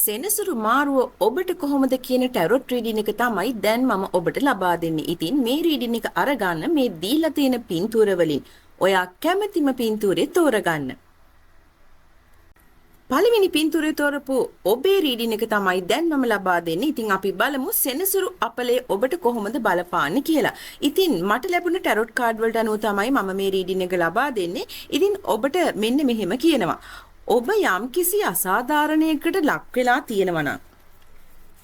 සෙනසුරු මාරුව ඔබට කොහොමද කියන ටැරොට් රීඩින් එක තමයි දැන් මම ඔබට ලබා දෙන්නේ. ඉතින් මේ රීඩින් එක අරගන්න මේ දීලා තියෙන පින්තූර වලින් ඔයා කැමතිම පින්තූරේ තෝරගන්න. පළවෙනි පින්තූරේ තෝරපු ඔබේ රීඩින් එක තමයි දැන් මම ලබා දෙන්නේ. ඉතින් අපි බලමු සෙනසුරු අපලේ ඔබට කොහොමද බලපාන්නේ කියලා. ඉතින් මට ලැබුණ ටැරොට් කාඩ් වලට අනුව තමයි මම මේ රීඩින් එක ලබා දෙන්නේ. ඉතින් ඔබට මෙන්න මෙහෙම කියනවා. ඔබ යම්කිසි අසාධාරණයකට ලක් වෙලා තියෙනවා නම්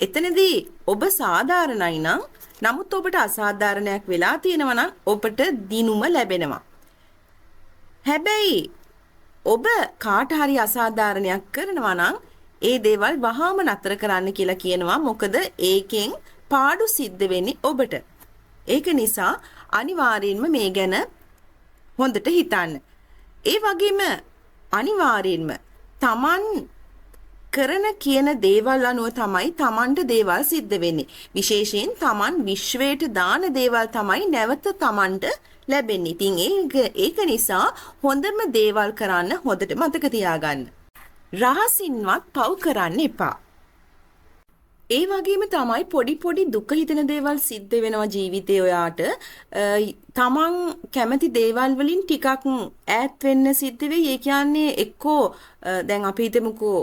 එතනදී ඔබ සාධාරණයි නම් නමුත් ඔබට අසාධාරණයක් වෙලා තියෙනවා නම් ඔබට දිනුම ලැබෙනවා. හැබැයි ඔබ කාට හරි අසාධාරණයක් කරනවා නම් ඒ දේවල් වහාම නතර කරන්න කියලා කියනවා. මොකද ඒකෙන් පාඩු සිද්ධ වෙන්නේ ඔබට. ඒක නිසා අනිවාර්යෙන්ම මේ ගැන හොඳට හිතන්න. ඒ වගේම අනිවාර්යෙන්ම තමන් කරන කියන දේවල් අනුව තමයි තමන්ට දේවල් සිද්ධ වෙන්නේ. විශේෂයෙන් තමන් විශ්වයට දාන දේවල් තමයි නැවත තමන්ට ලැබෙන්නේ. ඉතින් ඒක නිසා හොඳම දේවල් කරන්න හොඳට මතක තියාගන්න. රහසින්වත් පව් කරන්න එපා. ඒ වගේම තමයි පොඩි දුක හිතෙන දේවල් සිද්ධ වෙනවා ජීවිතේ ඔයාට. තමන් කැමති දේවල් වලින් ටිකක් ඈත් වෙන්න සිද්ධ වෙයි. ඒ කියන්නේ එක්කෝ දැන් අපි හිතමුකෝ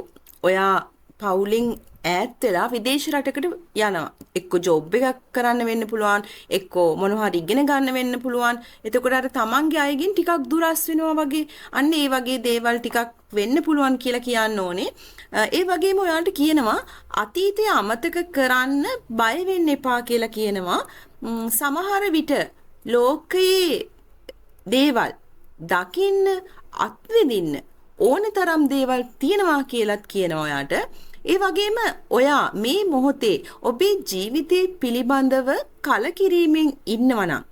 ඔයා පවුලෙන් ඈත් වෙලා විදේශ රටකට යනවා. එක්කෝ ජොබ් එකක් කරන්න වෙන්න පුළුවන්. එක්කෝ මොනවා හරි ඉගෙන ගන්න වෙන්න පුළුවන්. එතකොට අර තමන්ගේ අයගෙන් ටිකක් දුරස් වෙනවා වගේ. අන්න ඒ වගේ දේවල් ටිකක් වෙන්න පුළුවන් කියලා කියන්න ඕනේ. ඒ වගේම ඔයාලට කියනවා අතීතය අමතක කරන්න බය වෙන්න එපා කියලා කියනවා. සමහර විට ලෝකයේ දේවල් දකින්න අත්විඳින්න ඕනතරම් දේවල් තියෙනවා කියලාත් කියනවා ඔයාට. ඒ වගේම ඔයා මේ මොහොතේ ඔබේ ජීවිතේ පිළිබඳව කලකිරීමෙන් ඉන්නවනම්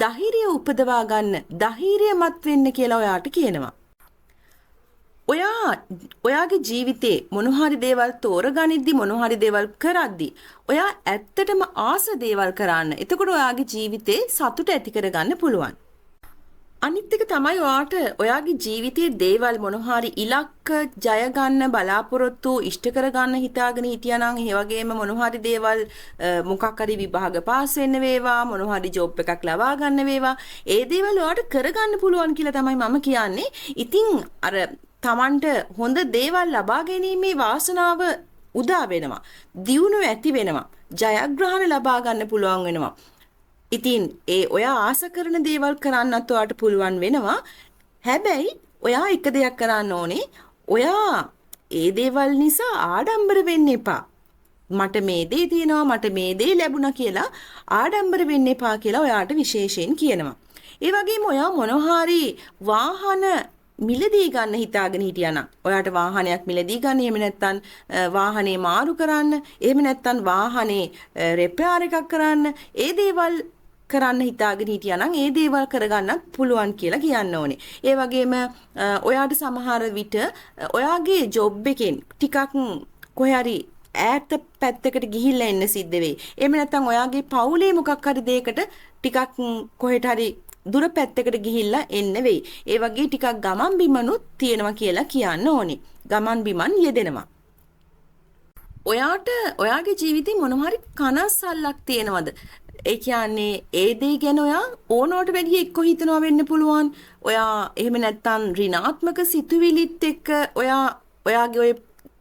ධෛර්යය උපදවා ගන්න, ධෛර්යමත් වෙන්න කියලා ඔයාට කියනවා. ඔයාගේ ජීවිතේ මොනහරි දේවල් තෝරගනිද්දි මොනහරි දේවල් කරද්දි ඔයා ඇත්තටම ආස දේවල් කරන්න. එතකොට ඔයාගේ ජීවිතේ සතුට ඇති කරගන්න පුළුවන්. අනිත් එක තමයි ඔයාට ඔයාගේ ජීවිතයේ දේවල් මොනහරි ඉලක්ක ජය ගන්න බලාපොරොත්තු ඉෂ්ට කරගන්න හිතාගෙන හිටියානම් ඒ වගේම මොනහරි දේවල් මොකක් හරි විභාග පාස් වෙන්න වේවා මොනහරි ජොබ් එකක් ලබා ගන්න වේවා ඒ දේවල් ඔයාට කරගන්න පුළුවන් කියලා තමයි මම කියන්නේ. ඉතින් අර තමන්ට හොඳ දේවල් ලබා ගැනීමේ වාසනාව උදා වෙනවා. දියුණුව ඇති වෙනවා. ජයග්‍රහණ ලබා ගන්න පුළුවන් වෙනවා. ඉතින් ඔයා ආස කරන දේවල් කරන්නත් ඔයාට පුළුවන් වෙනවා. හැබැයි ඔයා එක දෙයක් කරන්න ඕනේ. ඔයා ඒ දේවල් නිසා ආඩම්බර වෙන්න එපා. මට මේ දේ තියෙනවා, මට මේ දේ ලැබුණා කියලා ආඩම්බර වෙන්න එපා කියලා ඔයාට විශේෂයෙන් කියනවා. ඒ වගේම ඔයා මොනවාරි වාහන මිලදී ගන්න හිතාගෙන හිටියානම් ඔයාට වාහනයක් මිලදී ගන්න, එහෙම නැත්නම් වාහනේ මාරු කරන්න, එහෙම නැත්නම් වාහනේ රිපෙයාර් එකක් කරන්න, ඒ දේවල් කරන්න හිතාගෙන හිටියානම් ඒ දේවල් කරගන්නත් පුළුවන් කියලා කියන්න ඕනේ. ඒ වගේම ඔයාට සමහර විට ඔයාගේ ජොබ් එකෙන් ටිකක් කොහේ හරි ඈත පැත්තකට ගිහිල්ලා එන්න සිද්ධ වෙයි. එහෙම නැත්නම් ඔයාගේ පවුලේ මොකක් හරි දෙයකට ටිකක් කොහෙට හරි දුර පැත්තකට ගිහිල්ලා එන්න වෙයි. ඒ වගේ ටිකක් ගමන් බිමනුත් තියෙනවා කියලා කියන්න ඕනේ. ගමන් බිමන් යෙදෙනවා. ඔයාට ඔයාගේ ජීවිතේ මොනවා හරි කනස්සල්ලක් තියෙනවද? ඒ කියන්නේ ඒ දේ ගැන ඔයා ඕනවට වැඩිය එක්ක හිතනවා වෙන්න පුළුවන්. ඔයා එහෙම නැත්නම් ඍණාත්මක සිතුවිලිත් එක්ක ඔයාගේ ඔය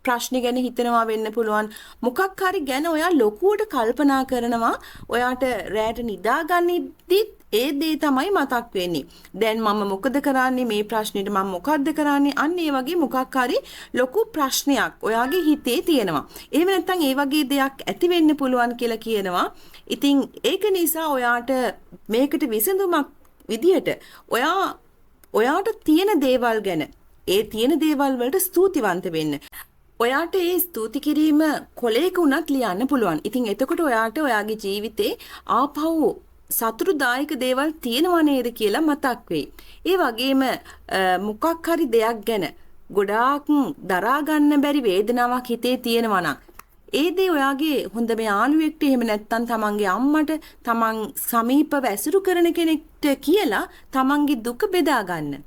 ප්‍රශ්නේ ගැන හිතනවා වෙන්න පුළුවන්. මොකක් හරි ගැන ඔයා ලොකුවට කල්පනා කරනවා. ඔයාට රැට නිදාගන්නිද්දිත් ඒ දේ තමයි මතක් වෙන්නේ. දැන් මම මොකද කරන්නේ මේ ප්‍රශ්නෙට මම මොකද්ද කරන්නේ? අන්න ඒ වගේ මොකක් හරි ලොකු ප්‍රශ්නයක් ඔයාගේ හිතේ තියෙනවා. එහෙම නැත්නම් ඒ වගේ දෙයක් ඇති වෙන්න පුළුවන් කියලා කියනවා. ඉතින් ඒක නිසා ඔයාට මේකට විසඳුමක් විදියට ඔයාට තියෙන දේවල් ගැන ඒ තියෙන දේවල් වලට ස්තුතිවන්ත වෙන්න. ඔයාට ඒ ස්තුති කිරීම කොලයක උනත් ලියන්න පුළුවන්. ඉතින් එතකොට ඔයාට ඔයාගේ ජීවිතේ ආපහු සතුටුදායක දේවල් තියෙනවා නේද කියලා මතක් වෙයි. ඒ වගේම මොකක් හරි දෙයක් ගැන ගොඩාක් දරා ගන්න බැරි වේදනාවක් හිතේ තියෙනවා නම් ඒ දේ ඔයාගේ හොඳම යාළුවෙක්ට එහෙම නැත්නම් තමන්ගේ අම්මට තමන් සමීපව ඇසුරු කරන කෙනෙක්ට කියලා තමන්ගේ දුක බෙදා ගන්න.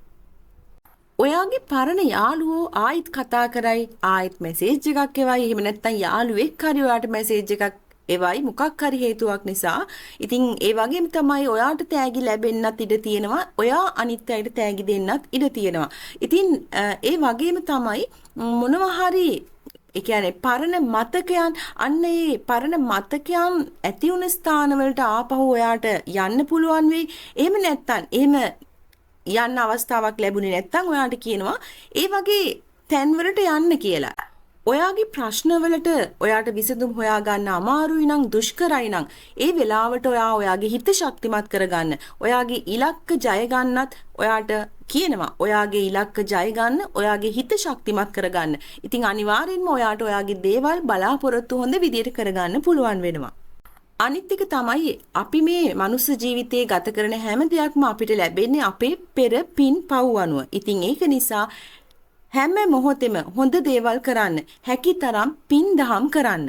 ඔයාගේ පරණ යාළුවෝ ආයිත් කතා කරයි ආයිත් මැසේජ් එකක් එවයි එහෙම නැත්නම් යාළුවෙක් හරි ඔයාට මැසේජ් එකක් එවයි මොකක් හරි හේතුවක් නිසා. ඉතින් ඒ වගේම තමයි ඔයාට තෑගි ලැබෙන්නත් ඉඩ තියෙනවා. ඔයා අනිත් අයට තෑගි දෙන්නත් ඉඩ තියෙනවා. ඉතින් ඒ වගේම තමයි මොනවා හරි ඒ කියන්නේ පරණ මතකයන් අන්න ඒ පරණ මතකයන් ඇති වුණ ස්ථානවලට ආපහු ඔයාට යන්න පුළුවන් වෙයි. එහෙම නැත්නම් එහෙම යන්න අවස්ථාවක් ලැබුණේ නැත්නම් ඔයාට කියනවා ඒ වගේ තැන්වලට යන්න කියලා. ඔයාගේ ප්‍රශ්නවලට ඔයාට විසඳුම් හොයාගන්න අමාරුයි නම් දුෂ්කරයි නම් ඒ වෙලාවට ඔයාගේ හිත ශක්තිමත් කරගන්න. ඔයාගේ ඉලක්ක ජය ගන්නත් ඔයාට කියනවා. ඔයාගේ ඉලක්ක ජය ගන්න, ඔයාගේ හිත ශක්තිමත් කරගන්න. ඉතින් අනිවාර්යෙන්ම ඔයාට ඔයාගේ දේවල් බලාපොරොත්තු හොඳ විදියට කරගන්න පුළුවන් වෙනවා. අනිත් එක තමයි අපි මේ මනුස්ස ජීවිතයේ ගත කරන හැම දෙයක්ම අපිට ලැබෙන්නේ අපේ පෙර පින් පව් අනුව. ඉතින් ඒක නිසා හැම මොහොතෙම හොඳ දේවල් කරන්න, හැකි තරම් පින් දහම් කරන්න.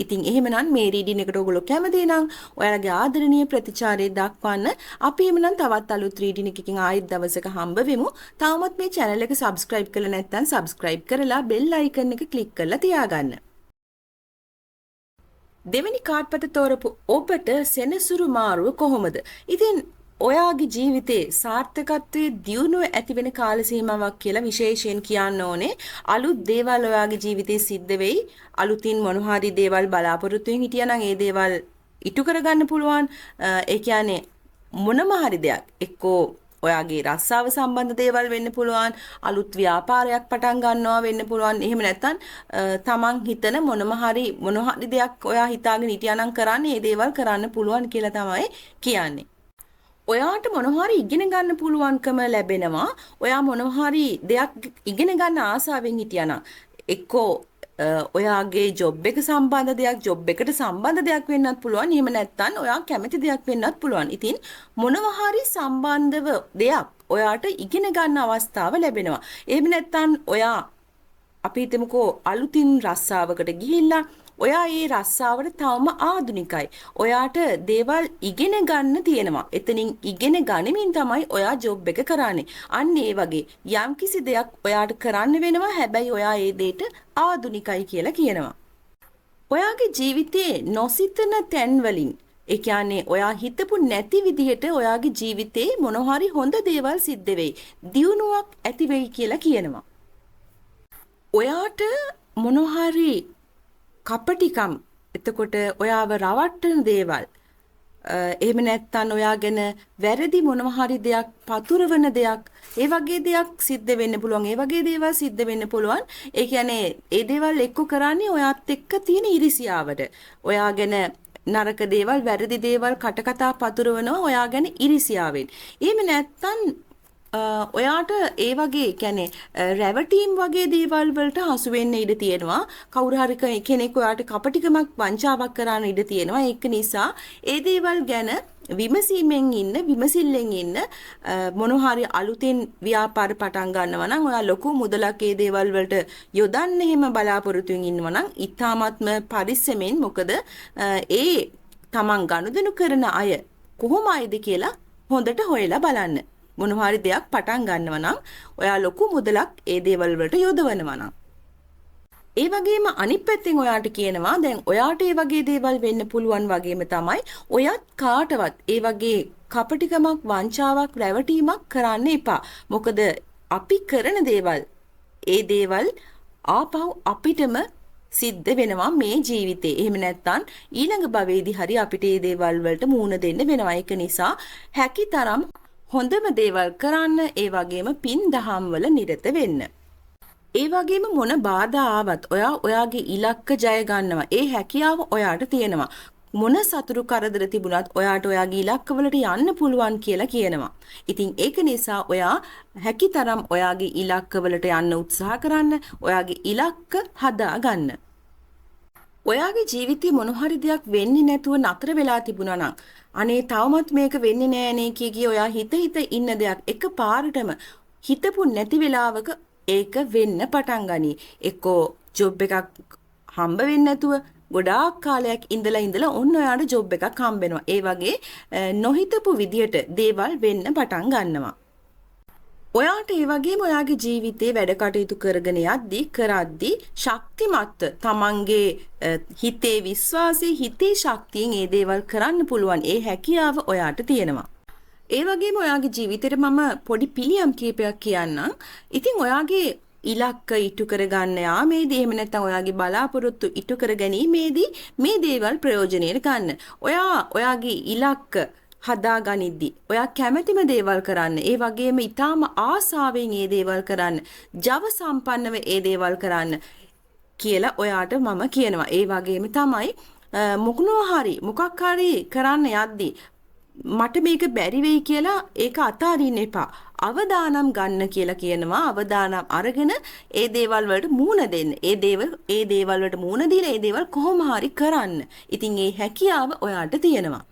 ඉතින් එහෙමනම් මේ රීඩින් එකට ඔයගොල්ලෝ කැමති නම් ඔයාලගේ ආදරණීය ප්‍රතිචාරය දක්වන්න. අපි එහෙමනම් තවත් අලුත් රීඩින් එකකින් ආයෙත් දවසක හම්බ වෙමු. තාමත් මේ channel එක subscribe කරලා නැත්නම් subscribe කරලා bell icon එක click කරලා තියාගන්න. දෙවෙනි කාඩ් පත තෝරපු ඔබට සෙනසුරු මාරුව කොහොමද? ඉතින් ඔයාගේ ජීවිතේ සාර්ථකත්වයේ දියුණුව ඇති වෙන කාල සීමාවක් කියලා විශේෂයෙන් කියන්න ඕනේ. අලුත් දේවල් ඔයාගේ ජීවිතේ සිද්ධ වෙයි. අලුතින් මොන හරි දේවල් බලාපොරොත්තු වෙමින් හිටියානම් ඒ දේවල් ඉටු කරගන්න පුළුවන්. ඒ කියන්නේ මොනම හරි දෙයක් එක්කෝ ඔයාගේ රස්සාව සම්බන්ධ දේවල් වෙන්න පුළුවන්, අලුත් ව්‍යාපාරයක් පටන් ගන්නවා වෙන්න පුළුවන්. එහෙම නැත්නම් තමන් හිතන මොන හරි දෙයක් ඔයා හිතාගෙන හිටියානම් කරන්නේ ඒ දේවල් කරන්න පුළුවන් කියලා තමයි කියන්නේ. ඔයාට මොනවාරි ඉගෙන ගන්න පුළුවන්කම ලැබෙනවා. ඔයා මොනවාරි දෙයක් ඉගෙන ගන්න ආසාවෙන් හිටියානම් එක්කෝ ඔයාගේ ජොබ් එක සම්බන්ධ දෙයක්, ජොබ් එකට සම්බන්ධ දෙයක් වෙන්නත් පුළුවන්. එහෙම නැත්නම් ඔයා කැමති දෙයක් වෙන්නත් පුළුවන්. ඉතින් මොනවාරි සම්බන්ධව දෙයක් ඔයාට ඉගෙන ගන්න අවස්ථාව ලැබෙනවා. එහෙම නැත්නම් ඔයා අපි හිතමුකෝ අලුතින් රස්සාවකට ගිහිල්ලා ඔයා ඒ රස්සාවට තවම ආධුනිකයි. ඔයාට දේවල් ඉගෙන ගන්න තියෙනවා. එතනින් ඉගෙන ගනිමින් තමයි ඔයා ජොබ් එක කරන්නේ. අන්න ඒ වගේ යම්කිසි දෙයක් ඔයාට කරන්න වෙනවා. හැබැයි ඔයා ඒ දෙයට ආධුනිකයි කියලා කියනවා. ඔයාගේ ජීවිතයේ නොසිතන තැන් වලින් ඒ කියන්නේ ඔයා හිතපු නැති විදිහට ඔයාගේ ජීවිතේ මොනවාරි හොඳ දේවල් සිද්ධ වෙයි. දියුණුවක් ඇති වෙයි කියලා කියනවා. ඔයාට මොනවාරි කපටිකම් එතකොට ඔයාව රවට්ටන දේවල් එහෙම නැත්නම් ඔයා ගැන වැරදි මොනවා හරි දෙයක් පතුරවන දෙයක් ඒ වගේ දෙයක් සිද්ධ වෙන්න පුළුවන්. ඒ වගේ දේවල් සිද්ධ වෙන්න පුළුවන්. ඒ කියන්නේ ඒ දේවල් එක්ක කරන්නේ ඔයාත් එක්ක තියෙන ඉරිසියාවට. ඔයා ගැන නරක දේවල් වැරදි දේවල් කටකතා පතුරවනවා ඔයා ගැන ඉරිසියාවෙන්. එහෙම නැත්නම් ඔයාට ඒ වගේ කියන්නේ රැවටීම් වගේ දේවල් වලට හසු වෙන්න ඉඩ තියෙනවා. කවුරු හරි කෙනෙක් ඔයාට කපටිකමක් වංචාවක් කරන්න ඉඩ තියෙනවා. ඒක නිසා ඒ දේවල් ගැන විමසිල්ලෙන් ඉන්න මොන හරි අලුතෙන් ව්‍යාපාර පටන් ගන්නවා නම් ඔයා ලොකු මුදලක් ඒ දේවල් වලට යොදන්න එහෙම බලාපොරොත්තුෙන් ඉන්නවා නම් ඊ타ත්ම පරිස්සමෙන්. මොකද ඒ තමන් ගනුදෙනු කරන අය කොහොම අයද කියලා හොඳට හොයලා බලන්න. මොනවාරි දෙයක් පටන් ගන්නවා නම් ඔයා ලොකු මුදලක් ඒ දේවල් වලට යොදවනවා නම් ඒ වගේම අනිත් පැත්තෙන් ඔයාට කියනවා දැන් ඔයාට ඒ වගේ දේවල් වෙන්න පුළුවන් වගේම තමයි ඔයත් කාටවත් ඒ වගේ කපටිකමක් වංචාවක් රැවටීමක් කරන්න එපා. මොකද අපි කරන දේවල් ඒ දේවල් ආපහු අපිටම සිද්ධ වෙනවා මේ ජීවිතේ. එහෙම නැත්නම් ඊළඟ භවයේදී හරි අපිට මේ දේවල් වලට මුහුණ දෙන්න වෙනවා. ඒක නිසා හැකිතරම් හොඳම දේවල් කරන්න, ඒ වගේම පින් දහම් වල නිරත වෙන්න. ඒ වගේම මොන බාධා ආවත් ඔයා ඔයාගේ ඉලක්ක ජය ගන්නවා. ඒ හැකියාව ඔයාට තියෙනවා. මොන සතුරු කරදර තිබුණත් ඔයාට ඔයාගේ ඉලක්කවලට යන්න පුළුවන් කියලා කියනවා. ඉතින් ඒක නිසා ඔයා හැකිතරම් ඔයාගේ ඉලක්කවලට යන්න උත්සාහ කරන්න. ඔයාගේ ඉලක්ක හදා ගන්න. ඔයාගේ ජීවිතේ මොන හරි දෙයක් වෙන්නේ නැතුව නතර වෙලා තිබුණා නම් අනේ තවමත් මේක වෙන්නේ නෑනේ කිය ඔයා හිත ඉන්න දෙයක් එකපාරටම හිතපු නැති වෙලාවක ඒක වෙන්න පටන් ගනී. එක්කෝ ජොබ් එකක් හම්බ වෙන්නේ නැතුව ගොඩාක් කාලයක් ඉඳලා ඔන්න ඔයාට ජොබ් එකක් හම්බ වෙනවා. ඒ වගේ නොහිතපු විදියට දේවල් වෙන්න පටන් ගන්නවා. ඔයාට ඒ වගේම ඔයාගේ ජීවිතේ වැඩ කටයුතු කරගෙන කරද්දී ශක්තිමත් තමන්ගේ හිතේ විශ්වාසය හිතේ ශක්තියෙන් ඒ දේවල් කරන්න පුළුවන් ඒ හැකියාව ඔයාට තියෙනවා. ඒ වගේම ඔයාගේ ජීවිතේට මම පොඩි පිළියම් කීපයක් කියන්නම්. ඉතින් ඔයාගේ ඉලක්ක ඉටු කරගන්න යාමේදී එහෙම නැත්නම් ඔයාගේ බලාපොරොත්තු ඉටු කර ගැනීමේදී මේ දේවල් ප්‍රයෝජනෙට ගන්න. ඔයාගේ ඉලක්ක හදාගනිද්දි ඔයා කැමැතිම දේවල් කරන්න. ඒ වගේම ඊටාම ආසාවෙන් ඒ දේවල් කරන්න. ජව සම්පන්නව ඒ දේවල් කරන්න කියලා ඔයාට මම කියනවා. ඒ වගේම තමයි මොකක් හරි කරන්න යද්දී මට මේක බැරි වෙයි කියලා ඒක අතාරින්න එපා. අවදානම් ගන්න කියලා කියනවා. අවදානම් අරගෙන ඒ දේවල් වලට මූණ දෙන්න. ඒ දේවල් වලට මූණ දීලා ඒ දේවල් කොහොම හරි කරන්න. ඉතින් ඒ හැකියාව ඔයාට තියෙනවා.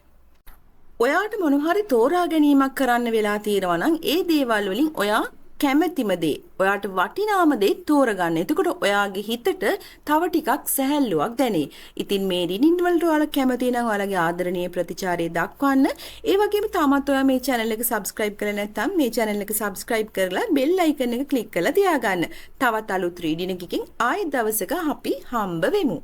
ඔයාට මොන හරි තෝරා ගැනීමක් කරන්න වෙලා තියෙනවා නම් ඒ දේවල් වලින් ඔයා කැමැතිම දේ ඔයාට වටිනාම දේ තෝරගන්න. එතකොට ඔයාගේ හිතට තව ටිකක් සැහැල්ලුවක් දැනේ. ඉතින් මේ රීඩින් වලට ඔයාලා කැමති නම් ඔයාලගේ ආදරණීය ප්‍රතිචාරය දක්වන්න. ඒ වගේම තාමත් ඔයා මේ channel එක subscribe කරලා නැත්නම් මේ channel එක subscribe කරලා bell icon එක click කරලා තියාගන්න. තවත් අලුත් රීඩින් එකකින් ආයෙත් දවසක අපි හම්බ වෙමු.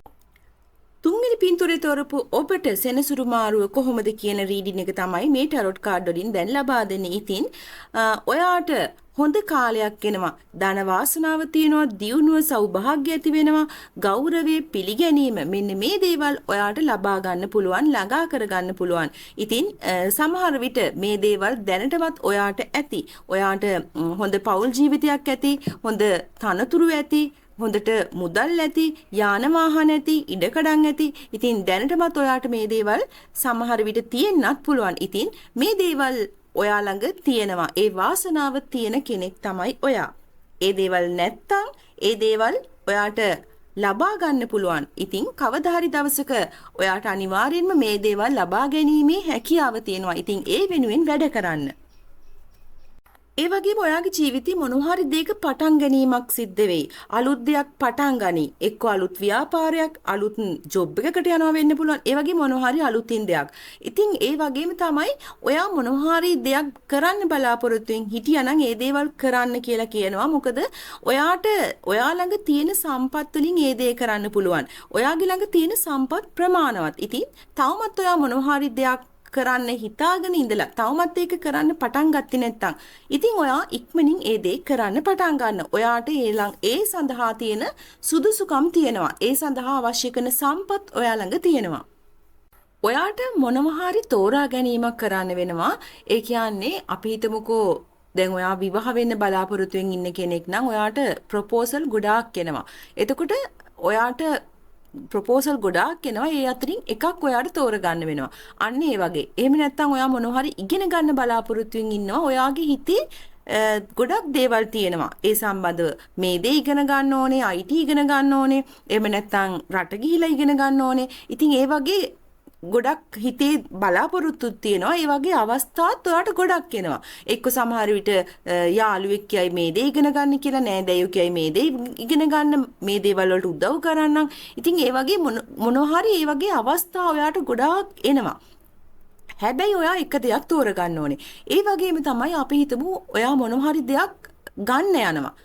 තුන්වෙනි පින්තූරේ තෝරපු ඔබට සෙනසුරු මාරුව කොහොමද කියන රීඩින් එක තමයි මේ ටැරොට් කාඩ් වලින් දැන් ලබා දෙන්නේ. ඉතින් ඔයාට හොඳ කාලයක් එනවා. ධන වාසනාව තියෙනවා, දියුණුව සෞභාග්‍ය ඇති වෙනවා, ගෞරවය පිළිගැනීම මෙන්න මේ දේවල් ඔයාට ලබා ගන්න පුළුවන්, ළඟා කර ගන්න පුළුවන්. ඉතින් සමහර විට මේ දේවල් දැනටවත් ඔයාට ඇති. ඔයාට හොඳ පෞල් ජීවිතයක් ඇති, හොඳ තනතුරු ඇති, හොඳට මුදල් ඇති, යාන වාහන ඇති, ඉඩකඩම් ඇති. ඉතින් දැනටමත් ඔයාට මේ දේවල් සමහර විට තියෙන්නත් පුළුවන්. ඉතින් මේ දේවල් ඔයා ළඟ තියෙනවා. ඒ වාසනාව තියෙන කෙනෙක් තමයි ඔයා. ඒ දේවල් නැත්තම් ඒ දේවල් ඔයාට ලබා ගන්න පුළුවන්. ඉතින් කවදා හරි දවසක ඔයාට අනිවාර්යෙන්ම මේ දේවල් ලබා ගැනීමේ හැකියාව තියෙනවා. ඉතින් ඒ වෙනුවෙන් වැඩ කරන්න. ඒ වගේම ඔයාගේ ජීවිතේ මොනවා හරි දෙයක පටන් ගැනීමක් සිද්ධ වෙයි. අලුත් දෙයක් පටන් ගනි. එක්ක අලුත් ව්‍යාපාරයක්, අලුත් ජොබ් එකකට යනවා වෙන්න පුළුවන්. ඒ වගේ මොනවා හරි අලුතින් දෙයක්. ඉතින් ඒ වගේම තමයි ඔයා මොනවා හරි දෙයක් කරන්න බලාපොරොත්තු වෙමින් හිටියා නම් ඒ දේවල් කරන්න කියලා කියනවා. මොකද ඔයා ළඟ තියෙන සම්පත් වලින් ඒ දේ කරන්න පුළුවන්. ඔයාගේ ළඟ තියෙන සම්පත් ප්‍රමාණවත්. ඉතින් තවමත් ඔයා මොනවා හරි දෙයක් කරන්න හිතාගෙන ඉඳලා තවමත් ඒක කරන්න පටන් ගත්තේ නැත්නම් ඉතින් ඔයා ඉක්මනින් ඒ දේ කරන්න පටන් ගන්න. ඔයාට ඒ සඳහා තියෙන සුදුසුකම් තියෙනවා. ඒ සඳහා අවශ්‍ය කරන සම්පත් ඔයා ළඟ තියෙනවා. ඔයාට මොනවා හරි තෝරා ගැනීමක් කරන්න වෙනවා. ඒ කියන්නේ අපි හිතමුකෝ දැන් ඔයා විවාහ වෙන්න බලාපොරොත්තු වෙමින් ඉන්න කෙනෙක් නම් ඔයාට ප්‍රොපෝසල් ගොඩාක් එනවා. එතකොට ඔයාට ප්‍රොපෝසල් ගොඩාක් එනවා. ඒ අතරින් එකක් ඔයාට තෝරගන්න වෙනවා. අන්න ඒ වගේ. එහෙම නැත්නම් ඔයා මොනවා හරි ඉගෙන ගන්න බලාපොරොත්තු වෙමින් ඉන්නවා. ඔයාගේ හිතේ ගොඩක් දේවල් තියෙනවා. ඒ සම්බන්ධව මේ දේ ඉගෙන ගන්න ඕනේ, IT ඉගෙන ගන්න ඕනේ. එහෙම නැත්නම් රට ගිහිලා ඉගෙන ගන්න ඕනේ. ඉතින් ඒ වගේ ගොඩක් හිතේ බලාපොරොත්තු තියෙනවා. ඒ වගේ අවස්ථාත් ඔයාට ගොඩක් එනවා. එක්ක සමහර විට යාළුවෙක් කියයි මේ දේ ඉගෙන ගන්න කියලා, නෑදෑයෝ කියයි මේ දේ ඉගෙන ගන්න, මේ දේවල් වලට උදව් කරන්නම්. ඉතින් ඒ වගේ මොනවා හරි ඒ වගේ අවස්ථා ඔයාට ගොඩාක් එනවා. හැබැයි ඔයා එක දෙයක් තෝරගන්න ඕනේ. ඒ වගේම තමයි අපි හිතමු ඔයා මොනවා හරි දෙයක් ගන්න යනවා.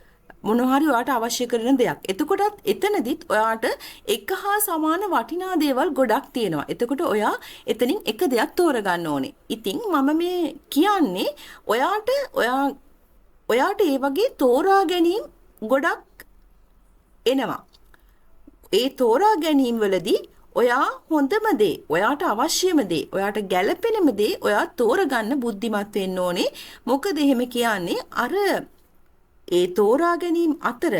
මොනවා හරි ඔයාට අවශ්‍ය කරන දෙයක්. එතකොටත් එතනදිත් ඔයාට එක හා සමාන වටිනා දේවල් ගොඩක් තියෙනවා. එතකොට ඔයා එතනින් එක දෙයක් තෝරගන්න ඕනේ. ඉතින් මම මේ කියන්නේ ඔයාට ඒ වගේ තෝරා ගැනීම ගොඩක් එනවා. ඒ තෝරා ගැනීම වලදී ඔයා හොඳම දේ, ඔයාට අවශ්‍යම දේ, ඔයාට ගැළපෙනම දේ ඔයා තෝරගන්න බුද්ධිමත් වෙන්න ඕනේ. මොකද එහෙම කියන්නේ ඒ තෝරා ගැනීම අතර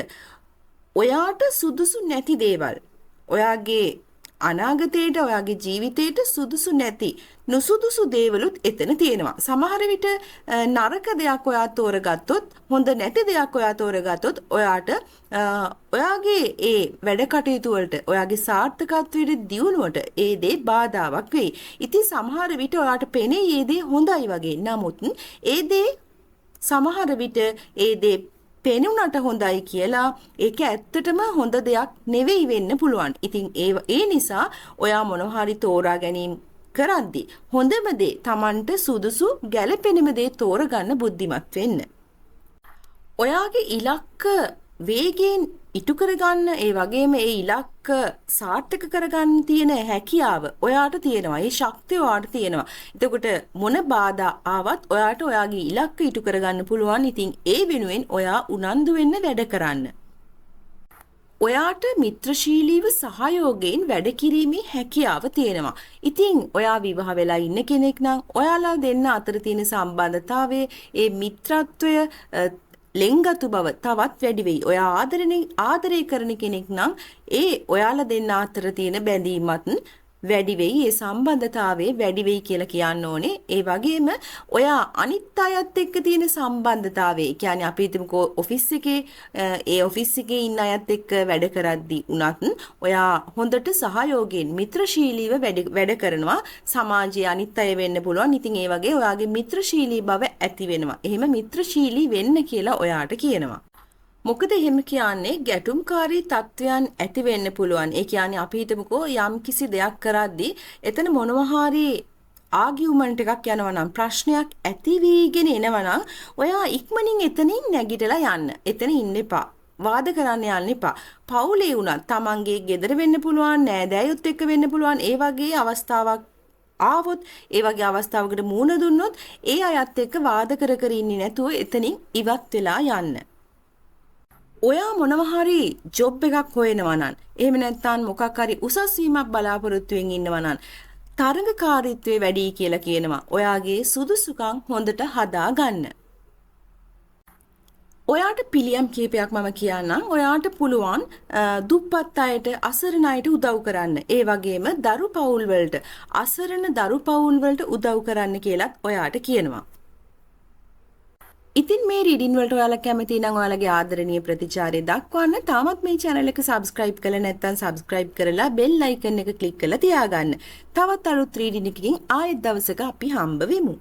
ඔයාට සුදුසු නැති දේවල්, ඔයාගේ අනාගතයට, ඔයාගේ ජීවිතයට සුදුසු නැති නුසුදුසු දේවලුත් එතන තියෙනවා. සමහර විට නරක දෙයක් ඔයා තෝරගත්තොත්, හොඳ නැති දෙයක් ඔයා තෝරගත්තොත් ඔයාට ඔයාගේ ඒ වැඩ කටයුතු වලට, ඔයාගේ සාර්ථකත්වයට, දියුණුවට ඒ දේ බාධාවක් වෙයි. ඉතින් සමහර විට ඔයාට පෙනේ ඒ දේ හොඳයි වගේ. නමුත් ඒ දේ සමහර විට ඒ දේ පෙනුනට හොඳයි කියලා ඒක ඇත්තටම හොඳ දෙයක් නෙවෙයි වෙන්න පුළුවන්. ඉතින් ඒ නිසා ඔයා මොනවා හරි තෝරා ගැනීම කරද්දී හොඳම දේ, Tamanට සුදුසු ගැළපෙනම දේ තෝරගන්න බුද්ධිමත් වෙන්න. ඔයාගේ ඉලක්ක වේගයෙන් ඉටු කරගන්න ඒ වගේම ඒ ඉලක්ක සාර්ථක කරගන්න තියෙන හැකියාව ඔයාට තියෙනවා. ඒ ශක්තිය ඔයාට තියෙනවා. එතකොට මොන බාධා ආවත් ඔයාට ඔයාගේ ඉලක්ක ඉටු කරගන්න පුළුවන්. ඉතින් ඒ වෙනුවෙන් ඔයා උනන්දු වෙන්න වැඩ කරන්න. ඔයාට මිත්‍රශීලීව සහයෝගයෙන් වැඩ කිරීමේ හැකියාව තියෙනවා. ඉතින් ඔයා විවාහ වෙලා ඉන්න කෙනෙක් නම් ඔයාලා දෙන්න අතර තියෙන සම්බන්ධතාවයේ ඒ මිත්‍රත්වය ලෙන්ගතු බව තවත් වැඩි වෙයි. ඔයා ආදරය කරන කෙනෙක් නම් ඒ ඔයාලා දෙන්න අතර තියෙන බැඳීමත් වැඩි වෙයි. ඒ සම්බන්ධතාවයේ වැඩි වෙයි කියලා කියන්න ඕනේ. ඒ වගේම ඔයා අනිත් අයත් එක්ක තියෙන සම්බන්ධතාවය, කියන්නේ අපි හිතමුකෝ ඔෆිස් එකේ ඒ ඔෆිස් එකේ ඉන්න අයත් එක්ක වැඩ කරද්දී උනත් ඔයා හොඳට සහයෝගයෙන් මිත්‍රශීලීව වැඩ කරනවා. සමාජයේ අනිත් අය වෙන්න පුළුවන්. ඉතින් ඒ වගේ ඔයාගේ මිත්‍රශීලී බව ඇති වෙනවා. එහෙම මිත්‍රශීලී වෙන්න කියලා ඔයාට කියනවා. මොකද එහෙම කියන්නේ ගැටුම්කාරී තත්වයන් ඇති වෙන්න පුළුවන්. ඒ කියන්නේ අපි හිතමුකෝ යම් කිසි දෙයක් කරද්දී එතන මොනවා හරි ආගියුමන්ට් එකක් යනවා නම්, ප්‍රශ්නයක් ඇති වීගෙන එනවා නම් ඔයා ඉක්මනින් එතනින් නැගිටලා යන්න. එතන ඉන්න එපා. වාද කරන්න යන්න එපා. පවුලේ වුණත් තමන්ගේ ගෙදර වෙන්න පුළුවන්, නෑදෑයොත් එක්ක වෙන්න පුළුවන්. ඒ වගේ අවස්ථාවක් ආවොත්, ඒ වගේ අවස්ථාවකට මුහුණ දුන්නොත් ඒ අයත් එක්ක වාද කර කර ඉන්නේ නැතුව එතනින් ඉවත් වෙලා යන්න. ඔයා මොනවා හරි ජොබ් එකක් හොයනවා නම්, එහෙම නැත්නම් මොකක් හරි උසස් වීමක් බලාපොරොත්තු වෙමින් ඉන්නවා නම් තරඟකාරීත්වයේ වැඩි කියලා කියනවා. ඔයාගේ සුදුසුකම් හොඳට හදා ගන්න. ඔයාට පිළියම් කීපයක් මම කියන්නම්. ඔයාට පුළුවන් දුප්පත් අයට, අසරණ අයට උදව් කරන්න. ඒ වගේම දරු පවුල් වලට, අසරණ දරු පවුල් වලට උදව් කරන්න කියලාත් ඔයාට කියනවා. ඉතින් මේ රීඩින් වලට ඔයාලා කැමති නම් ඔයාලගේ ආදරණීය ප්‍රතිචාරය දක්වන්න. තාමත් මේ channel එක subscribe කරලා නැත්නම් subscribe කරලා bell icon එක click කරලා තියාගන්න. තවත් අලුත් රීඩින් එකකින් ආයෙත් දවසක අපි හම්බ වෙමු.